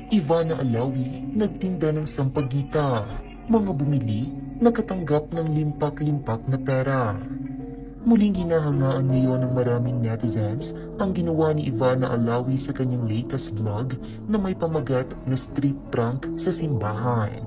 Ivana Alawi nagtinda ng sampagita. Mga bumili nakatanggap ng limpak-limpak na pera. Muling hinahangaan ngayon ng maraming netizens ang ginawa ni Ivana Alawi sa kanyang latest vlog na may pamagat na street prank sa simbahan.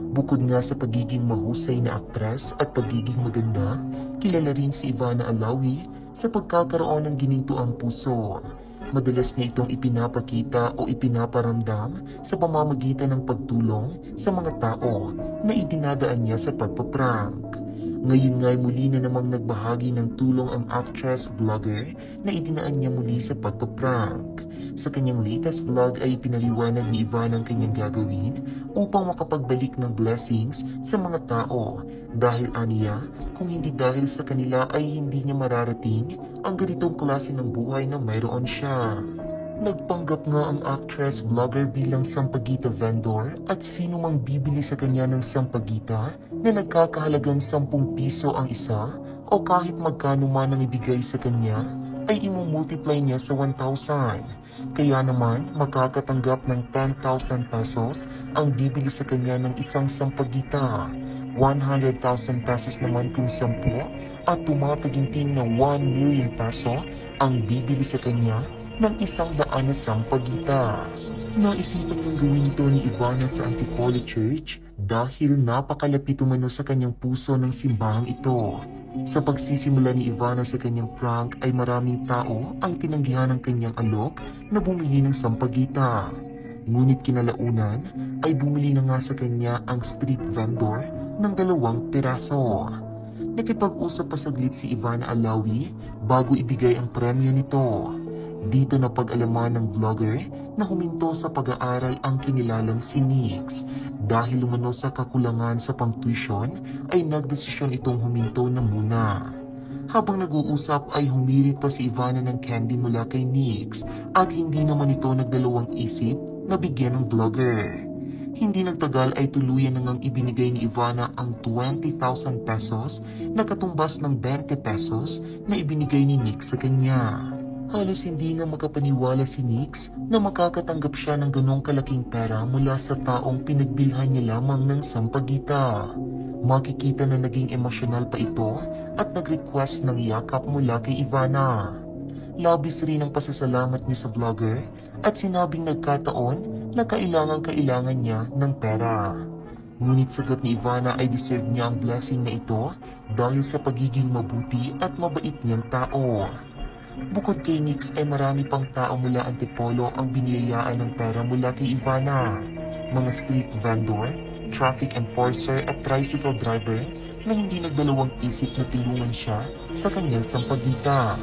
Bukod nga sa pagiging mahusay na aktres at pagiging maganda, kilala rin si Ivana Alawi sa pagkakaroon ng ginintuang puso. Madalas niya itong ipinapakita o ipinaparamdam sa pamamagitan ng pagtulong sa mga tao na idinadaan niya sa pagpaprank. Ngayon nga'y muli na namang nagbahagi ng tulong ang actress-vlogger na idinaan niya muli sa pagpaprank. Sa kanyang latest vlog ay pinaliwanag ni Ivana ang kanyang gagawin upang makapagbalik ng blessings sa mga tao dahil aniya kung hindi dahil sa kanila ay hindi niya mararating ang ganitong klase ng buhay na mayroon siya. Nagpanggap nga ang actress-vlogger bilang sampagita vendor at sino mang bibili sa kanya ng sampagita na nagkakahalagang 10 piso ang isa o kahit magkano man ang ibigay sa kanya ay imumultiply niya sa 1,000. Kaya naman makakatanggap ng 10,000 pesos ang bibili sa kanya ng isang sampagita. 100,000 pesos naman kung 10 at tumataginting na 1 million peso ang bibili sa kanya ng 100 na sampagita. Naisipan niyang gawin ito ni Ivana sa Antipolo Church dahil napakalapit umano sa kanyang puso ng simbahang ito. Sa pagsisimula ni Ivana sa kanyang prank ay maraming tao ang tinanggihan ng kanyang alok na bumili ng sampagita. Ngunit kinalaunan ay bumili na nga sa kanya ang street vendor ng 2 piraso. Nakipag-usap pa saglit si Ivana Alawi bago ibigay ang premyo nito. Dito na pag-alaman ng vlogger na huminto sa pag-aaral ang kinilalang si Nix. Dahil umano sa kakulangan sa pang-tuition ay nagdesisyon itong huminto na muna. Habang nag-uusap ay humirit pa si Ivana ng candy mula kay Nix at hindi naman ito nagdalawang isip na bigyan ng vlogger. Hindi nagtagal ay tuluyan na ngang ibinigay ni Ivana ang 20,000 pesos na katumbas ng 20 pesos na ibinigay ni Nix sa kanya. Halos hindi nga makapaniwala si Nix na makakatanggap siya ng ganong kalaking pera mula sa taong pinagbilhan niya lamang ng sampagita. Makikita na naging emosyonal pa ito at nag-request ng yakap mula kay Ivana. Labis rin ang pasasalamat niya sa vlogger at sinabing nagkataon na kailangan niya ng pera. Ngunit sagot ni Ivana ay deserve niya ang blessing na ito dahil sa pagiging mabuti at mabait niyang tao. Bukod kay Nix ay marami pang tao mula Antipolo ang biniyayaan ng pera mula kay Ivana. Mga street vendor, traffic enforcer at tricycle driver na hindi nagdalawang isip na tulungan siya sa kanyang sampagita.